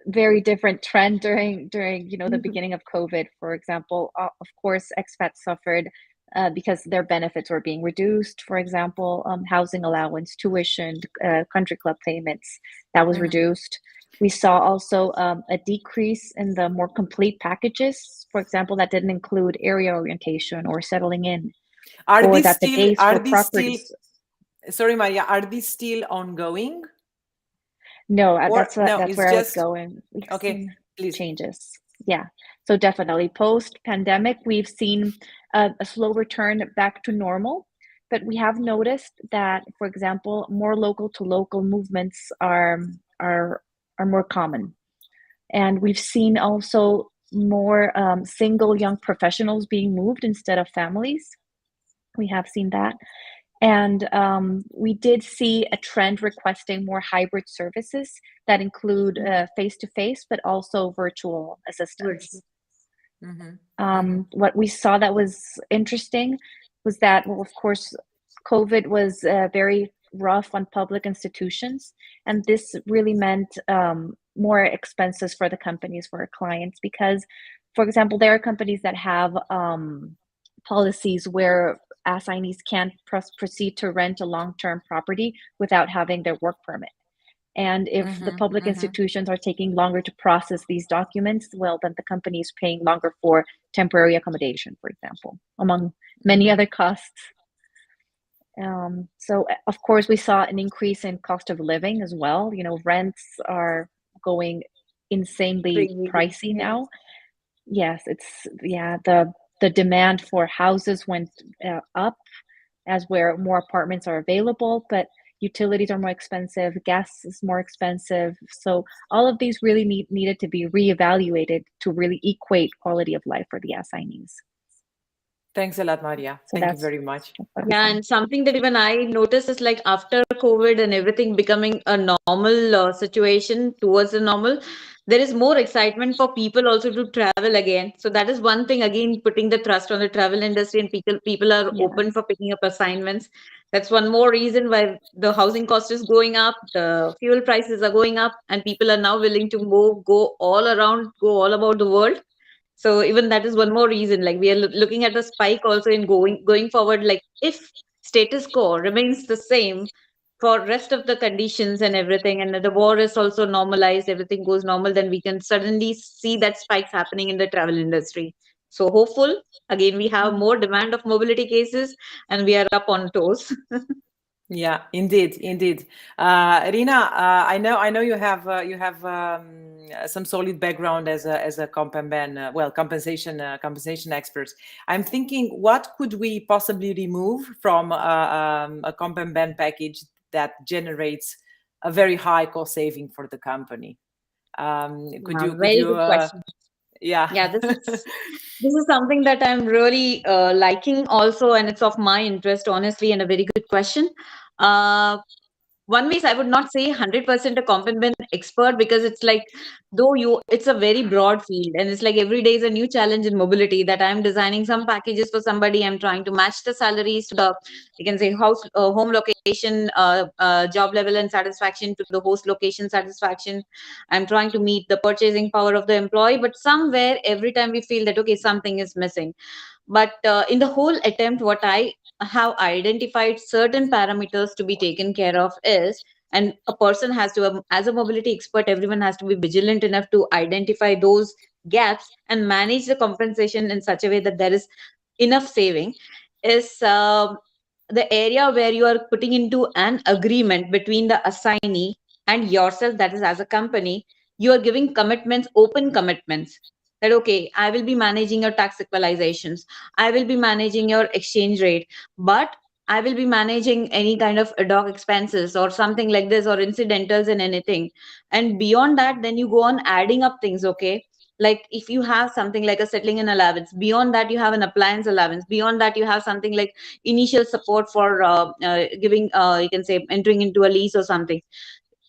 very different trend during the beginning of COVID. For example, of course, expats suffered because their benefits were being reduced. For example, housing allowance, tuition, country club payments, that was reduced. We saw also a decrease in the more complete packages, for example, that didn't include area orientation or settling in. Sorry, Maria, are these still ongoing? No, that's where I was going. Okay, please. Changes. Yeah, so definitely post-pandemic, we've seen a slow return back to normal, but we have noticed that, for example, more local to local movements are more common, and we've seen also more single young professionals being moved instead of families. We have seen that. And we did see a trend requesting more hybrid services that include face-to-face, but also virtual assistance. What we saw that was interesting was that, well, of course, COVID was very rough on public institutions. And this really meant more expenses for the companies, for our clients, because, for example, there are companies that have policies where assignees can't proceed to rent a long-term property without having their work permit. And if the public institutions are taking longer to process these documents, well, then the company is paying longer for temporary accommodation, for example, among many other costs. So, of course, we saw an increase in cost of living as well. Rents are going insanely pricey now. Yes, the demand for houses went up as where more apartments are available, but utilities are more expensive, gas is more expensive. So all of these really needed to be reevaluated to really equate quality of life for the assignees. Thanks a lot, Maria. Thank you very much. Yeah, and something that even I noticed is like after COVID and everything becoming a normal situation towards the normal, there is more excitement for people also to travel again. So that is one thing, again, putting the trust on the travel industry, and people are open for picking up assignments. That's one more reason why the housing cost is going up, the fuel prices are going up, and people are now willing to go all about the world. So even that is one more reason, like we are looking at a spike also in going forward. Like if status quo remains the same for rest of the conditions and everything, and the war is also normalized, everything goes normal, then we can suddenly see that spikes happening in the travel industry. So hopeful, again, we have more demand of mobility cases and we are up on toes. Yeah, indeed. Rina, I know you have some solid background as a compensation expert. I'm thinking, what could we possibly remove from a comp and ben package that generates a very high cost saving for the company? Could you good question. Yeah, this is something that I'm really liking also, and it's of my interest, honestly, and a very good question. one way I would not say 100% a complement expert, because it's like, it's a very broad field, and it's like every day is a new challenge in mobility, that I'm designing some packages for somebody. I'm trying to match the salaries to the, you can say, home location, job level and satisfaction to the host location satisfaction. I'm trying to meet the purchasing power of the employee, but somewhere every time we feel that, okay, something is missing. But in the whole attempt, what I have identified certain parameters to be taken care of is, and a person has to, as a mobility expert, everyone has to be vigilant enough to identify those gaps and manage the compensation in such a way that there is enough saving, is the area where you are putting into an agreement between the assignee and yourself, that is, as a company, you are giving commitments, open commitments, that, okay, I will be managing your tax equalizations, I will be managing your exchange rate, but I will be managing any kind of ad hoc expenses or something like this, or incidentals and anything. And beyond that, then you go on adding up things, okay? Like if you have something like a settling in allowance, beyond that you have an appliance allowance, beyond that you have something like initial support for giving, you can say, entering into a lease or something.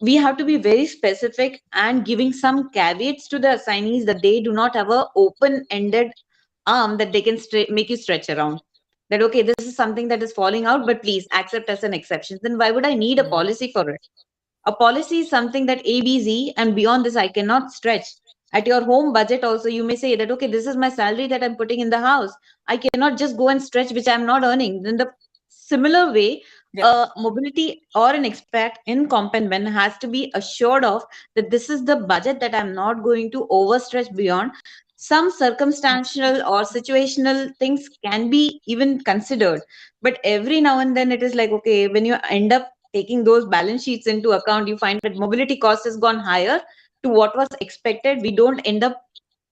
We have to be very specific and giving some caveats to the assignees, that they do not have a open ended arm that they can make you stretch around, that, okay, this is something that is falling out, but please accept as an exception. Then why would I need a policy for it? A policy is something that ABC, and beyond this, I cannot stretch. At your home budget, also, you may say that, okay, this is my salary that I'm putting in the house. I cannot just go and stretch, which I'm not earning. Then the similar way, mobility or an expat in Compenben has to be assured of that this is the budget that I'm not going to overstretch beyond. Some circumstantial or situational things can be even considered, but every now and then it is like, okay, when you end up taking those balance sheets into account, you find that mobility cost has gone higher to what was expected. We don't end up,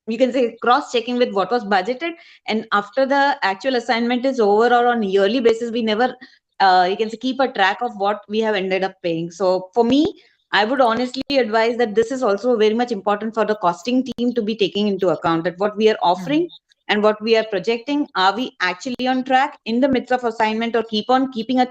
you can say, cross checking with what was budgeted, and after the actual assignment is over, or on yearly basis, we never, you can say, keep a track of what we have ended up paying. So for me, I would honestly advise that this is also very much important for the costing team to be taking into account, that what we are offering and what we are projecting, are we actually on track in the midst of assignment, or keep on keeping a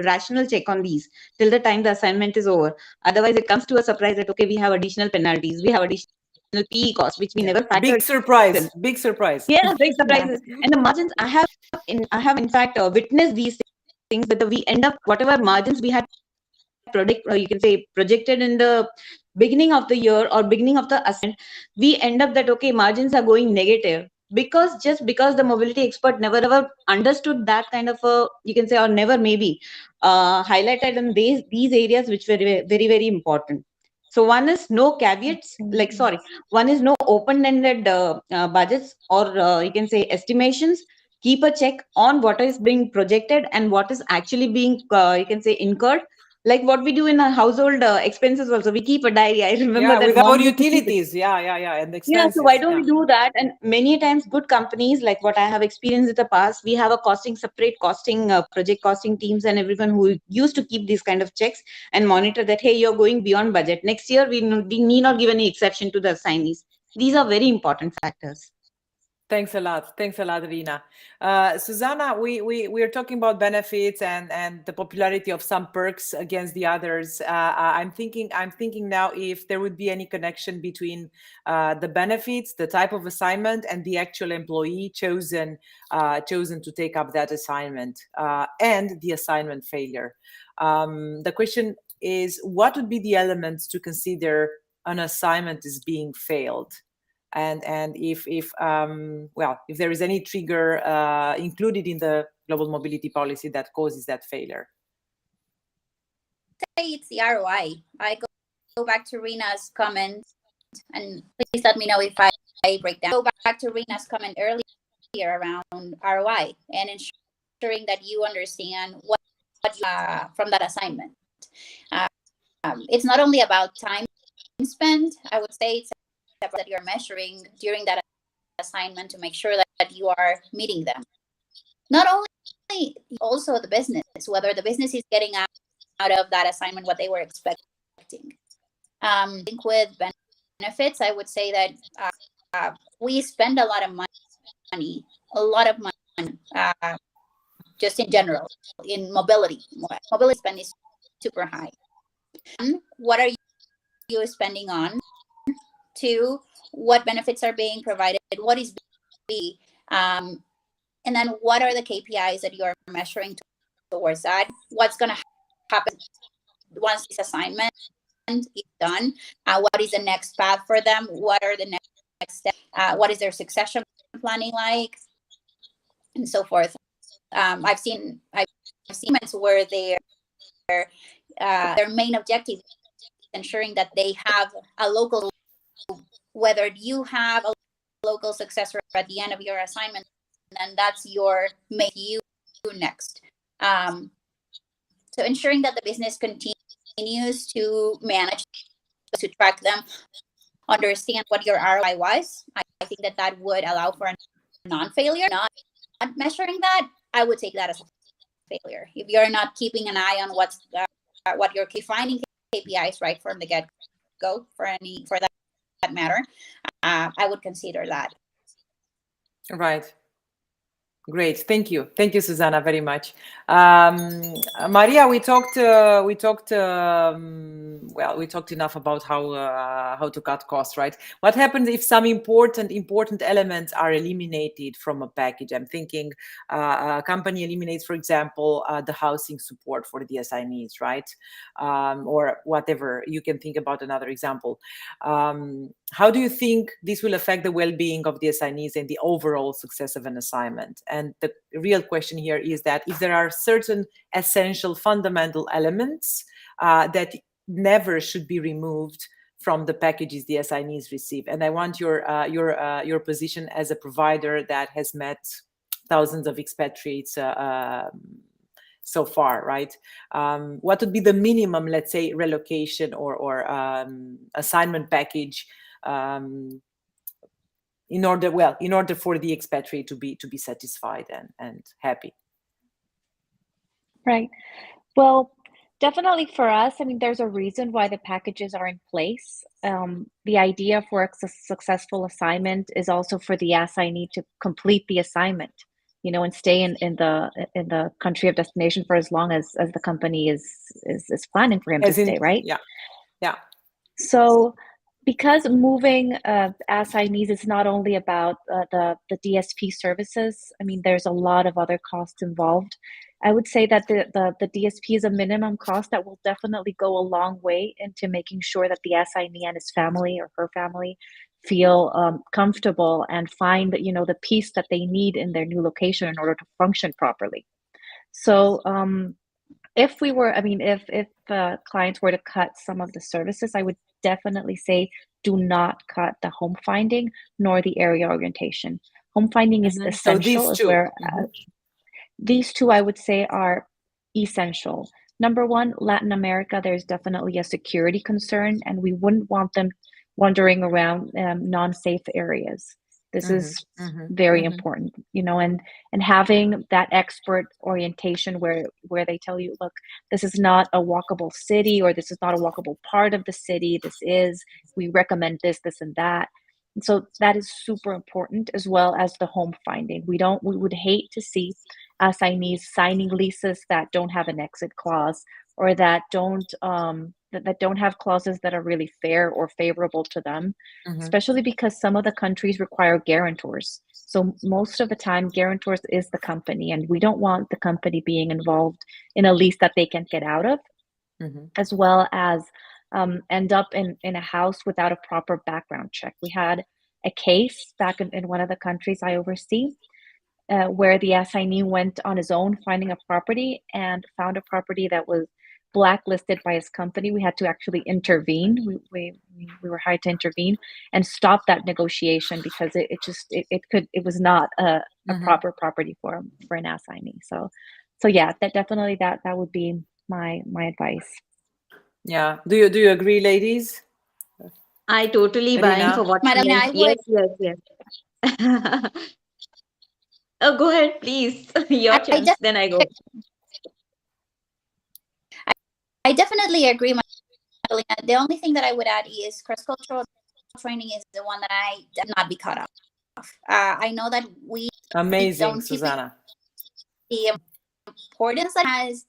rational check on these till the time the assignment is over. Otherwise it comes to a surprise that, okay, we have additional penalties, we have additional PE costs, which we never factored. Big surprise. Big surprise. Yeah, big surprises. And the margins, I have in fact witnessed these things, that we end up, whatever margins we had you can say, projected in the beginning of the year or beginning of the assignment, we end up that, okay, margins are going negative, because the mobility expert never ever understood that kind of a, you can say, or never maybe highlighted in these areas, which were very, very important. So one is no caveats, one is no open-ended budgets, or you can say estimations. Keep a check on what is being projected and what is actually being, you can say, incurred. Like what we do in our household expenses also, we keep a diary. I remember that with our utilities, and the expenses. So why don't we do that? And many times good companies, like what I have experienced in the past, we have a separate costing, project costing teams, and everyone who used to keep these kind of checks and monitor that, hey, you're going beyond budget. Next year, we need not give any exception to the assignees. These are very important factors. Thanks a lot, Rina. Susanna, we are talking about benefits and the popularity of some perks against the others. I'm thinking now if there would be any connection between the benefits, the type of assignment, and the actual employee chosen to take up that assignment, and the assignment failure. The question is, what would be the elements to consider an assignment is being failed? And if there is any trigger included in the global mobility policy that causes that failure. Say it's the ROI. I go back to Rina's comment, and please let me know if I break down. Go back to Rina's comment earlier around ROI and ensuring that you understand what from that assignment. It's not only about time spent. I would say it's that you're measuring during that assignment to make sure that you are meeting them. Not only, also the business, whether the business is getting out of that assignment what they were expecting. I think with benefits, I would say that we spend a lot of money, just in general, in mobility. Mobility spend is super high. What are you spending on? 2, what benefits are being provided? What is B? And then what are the KPIs that you are measuring towards that? What's going to happen once this assignment is done? What is the next path for them? What are the next steps? What is their succession planning like? And so forth. I've seen moments where their main objective is ensuring that they have a local, whether you have a local successor at the end of your assignment, then that's your make you next. So ensuring that the business continues to manage, to track them, understand what your ROI was. I think that would allow for a non-failure. Not measuring that, I would take that as a failure. If you're not keeping an eye on what you're defining KPIs right from the get-go for that matter, I would consider that. Right. Great, thank you, Susanna, very much. Maria, we talked enough about how to cut costs, right? What happens if some important elements are eliminated from a package? I'm thinking a company eliminates, for example, the housing support for the assignees, right? Or whatever. You can think about another example. How do you think this will affect the well-being of the assignees and the overall success of an assignment? And the real question here is that if there are certain essential fundamental elements that never should be removed from the packages the assignees receive. And I want your position as a provider that has met thousands of expatriates so far, right? What would be the minimum, let's say, relocation or assignment package in order for the expatriate to be satisfied and happy? Right. Well, definitely for us, I mean, there's a reason why the packages are in place. The idea for a successful assignment is also for the assignee to complete the assignment, and stay in the country of destination for as long as the company is planning for him to stay, right? Yeah. So, because moving assignees is not only about the DSP services, I mean, there's a lot of other costs involved. I would say that the DSP is a minimum cost that will definitely go a long way into making sure that the assignee and his family or her family feel comfortable and find the peace that they need in their new location in order to function properly. So if clients were to cut some of the services, I would definitely say do not cut the home finding nor the area orientation. Home finding is essential. So these two, I would say, are essential. Number one, Latin America, there's definitely a security concern, and we wouldn't want them wandering around non-safe areas. This is very important, and having that expert orientation where they tell you, look, this is not a walkable city, or this is not a walkable part of the city. We recommend this, and that. And so that is super important, as well as the home finding. We would hate to see assignees signing leases that don't have an exit clause, or that don't have clauses that are really fair or favorable to them, especially because some of the countries require guarantors. So most of the time, guarantors is the company, and we don't want the company being involved in a lease that they can't get out of, as well as end up in a house without a proper background check. We had a case back in one of the countries I oversee, where the assignee went on his own finding a property and found a property that was blacklisted by his company. We had to actually intervene. We were hired to intervene and stop that negotiation because it was not a proper property for an assignee. So yeah, that would be my advice. Yeah. Do you agree, ladies? I totally buy in for what yes. Oh, go ahead, please. Your chance, then I go. I definitely agree, Madalena. The only thing that I would add is cross-cultural training is the one that I did not be cut off. I know that we amazing, Susanna. The importance that has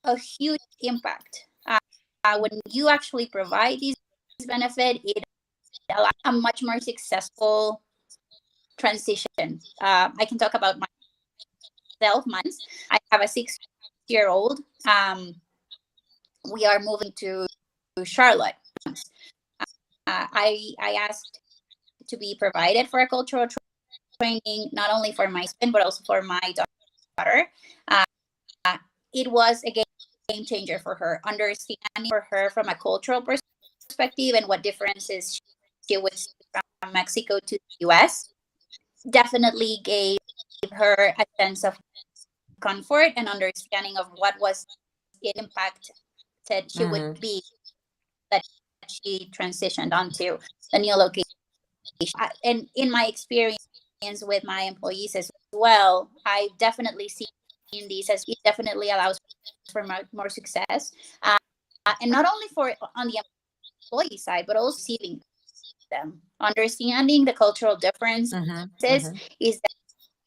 a huge impact. When you actually provide these benefit, it allows a much more successful transition. I can talk about myself. I have a 6-year-old. We are moving to Charlotte. I asked to be provided for a cultural training, not only for my husband, but also for my daughter. It was a game changer for her, understanding for her from a cultural perspective and what differences she would see from Mexico to the US. Definitely gave her a sense of comfort and understanding of what was the impact that she would be that she transitioned onto the new location. And in my experience with my employees as well, I definitely see this as it definitely allows for more success, and not only for on the employee side, but also receiving them. Understanding the cultural differences is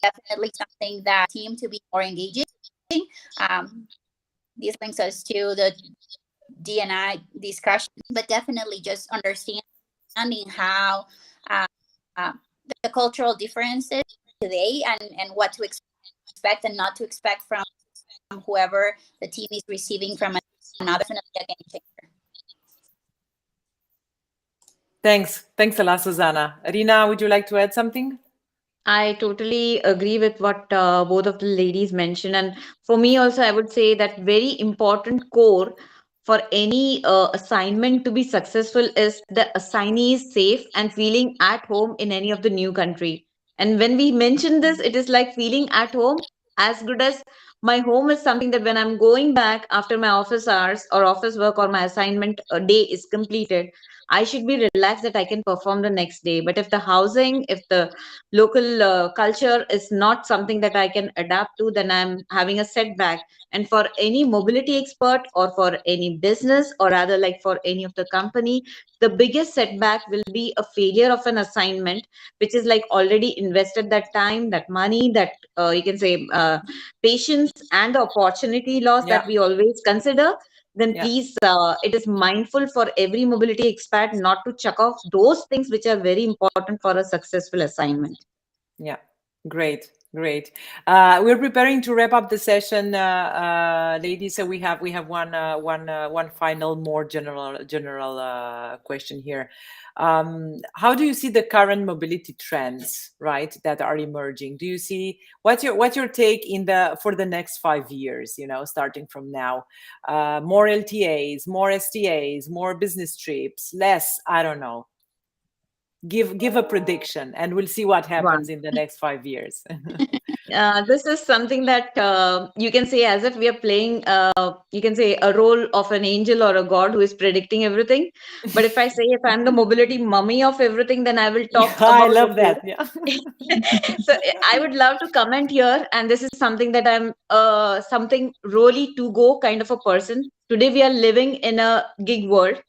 definitely something that seem to be more engaging. This brings us to the D&I discussion, but definitely just understanding how the cultural differences today and what to expect and not to expect from whoever the team is receiving from another. Definitely a game changer. Thanks a lot, Susanna. Rina, would you like to add something? I totally agree with what both of the ladies mentioned. And for me also, I would say that very important core for any assignment to be successful is the assignee is safe and feeling at home in any of the new country. And when we mention this, it is like feeling at home as good as my home is something that when I'm going back after my office hours or office work or my assignment day is completed, I should be relaxed that I can perform the next day. But if the housing, if the local culture is not something that I can adapt to, then I'm having a setback. And for any mobility expert or for any business or rather like for any of the company, the biggest setback will be a failure of an assignment, which is like already invested that time, that money, that you can say patience and the opportunity loss that we always consider. Then please, it is mindful for every mobility expat not to chuck off those things which are very important for a successful assignment. Yeah, great. We're preparing to wrap up the session, ladies. So we have one final more general question here. How do you see the current mobility trends, right, that are emerging? Do you see what's your take for the next 5 years? Starting from now, more LTAs, more STAs, more business trips, less. I don't know. Give a prediction and we'll see what happens in the next 5 years. This is something that you can say as if we are playing, you can say a role of an angel or a god who is predicting everything. But if I say if I'm the mobility mummy of everything, then I will talk about I love that. Yeah. So I would love to comment here. And this is something that I'm something really to go kind of a person. Today we are living in a gig world.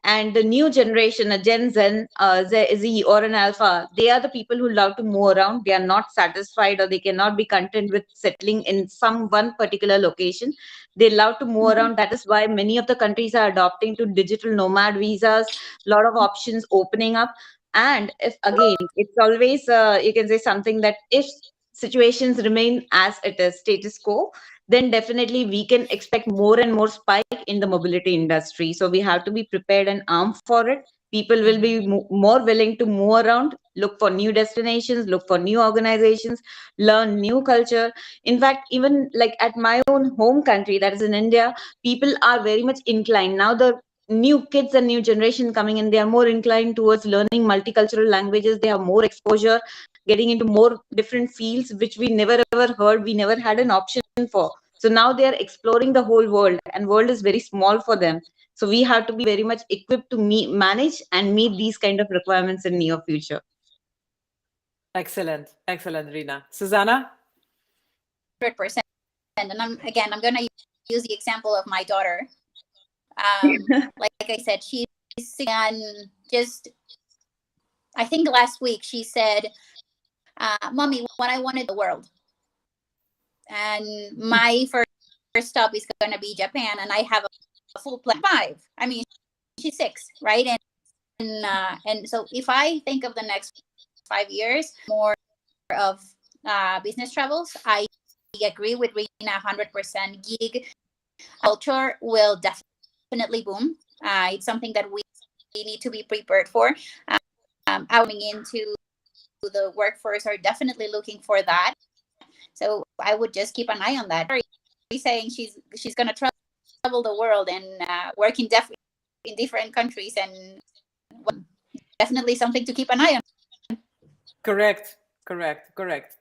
And the new generation, a Gen Z or an Alpha, they are the people who love to move around. They are not satisfied or they cannot be content with settling in some one particular location. They love to move around. That is why many of the countries are adopting to digital nomad visas, a lot of options opening up. And if again, it's always, you can say something that if situations remain as it is, status quo, then definitely we can expect more and more spike in the mobility industry. So we have to be prepared and armed for it. People will be more willing to move around, look for new destinations, look for new organizations, learn new culture. In fact, even like at my own home country, that is in India, people are very much inclined. Now the new kids and new generation coming in, they are more inclined towards learning multicultural languages. They have more exposure, getting into more different fields, which we never ever heard, we never had an option for. So now they are exploring the whole world, and world is very small for them. So we have to be very much equipped to manage and meet these kind of requirements in near future. Excellent, Rina. Susanna? 100%. And I'm going to use the example of my daughter. Like I said, she's just, I think last week she said, Mommy, what I wanted the world. And my first stop is going to be Japan, and I have a full plan. 5. I mean, she's 6, right? And so if I think of the next 5 years, more of business travels, I agree with Regina 100%. Gig culture will definitely boom. It's something that we need to be prepared for. Coming into the workforce are definitely looking for that. So I would just keep an eye on that. She's saying she's going to travel the world and work in different countries, and definitely something to keep an eye on. Correct.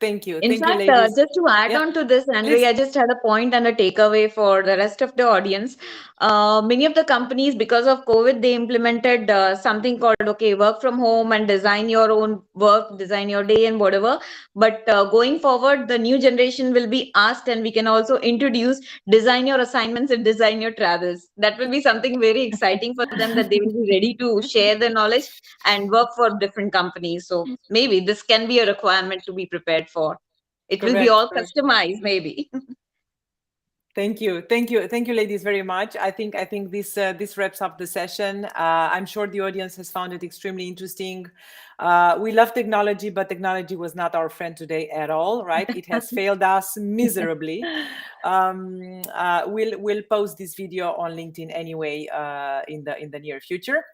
Thank you. In Thank you, fact, ladies. just to add on to this, Andre, I just had a point and a takeaway for the rest of the audience. Many of the companies, because of COVID, they implemented something called, okay, work from home and design your own work, design your day and whatever. But going forward, the new generation will be asked, and we can also introduce design your assignments and design your travels. That will be something very exciting for them, that they will be ready to share their knowledge and work for different companies. So maybe this can be a requirement to be prepared for. It will be all customized, maybe. Thank you, ladies, very much. I think this wraps up the session. I'm sure the audience has found it extremely interesting. We love technology, but technology was not our friend today at all, right? It has failed us miserably. We'll post this video on LinkedIn anyway in the near future.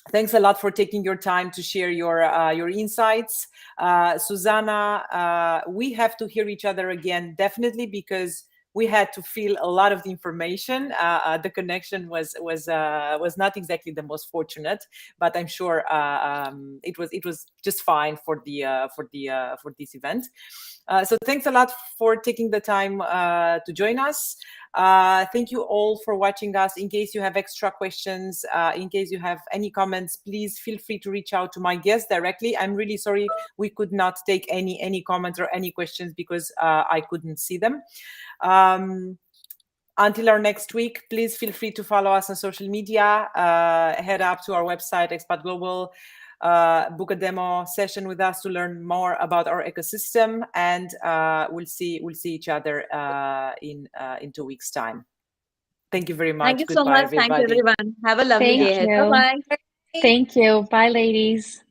Thanks a lot for taking your time to share your insights. Susanna, we have to hear each other again, definitely, because we had to fill a lot of the information. The connection was not exactly the most fortunate, but I'm sure it was just fine for this event. So thanks a lot for taking the time to join us. Thank you all for watching us. In case you have extra questions, in case you have any comments, please feel free to reach out to my guests directly. I'm really sorry we could not take any comments or any questions because I couldn't see them. Until our next week, please feel free to follow us on social media, head up to our website, Expat.global, book a demo session with us to learn more about our ecosystem, and we'll see each other in 2 weeks' time. Thank you very much. Thank you so much. Everybody. Thanks, everyone. Have a lovely day ahead. Bye-bye. Thank you. Bye, ladies.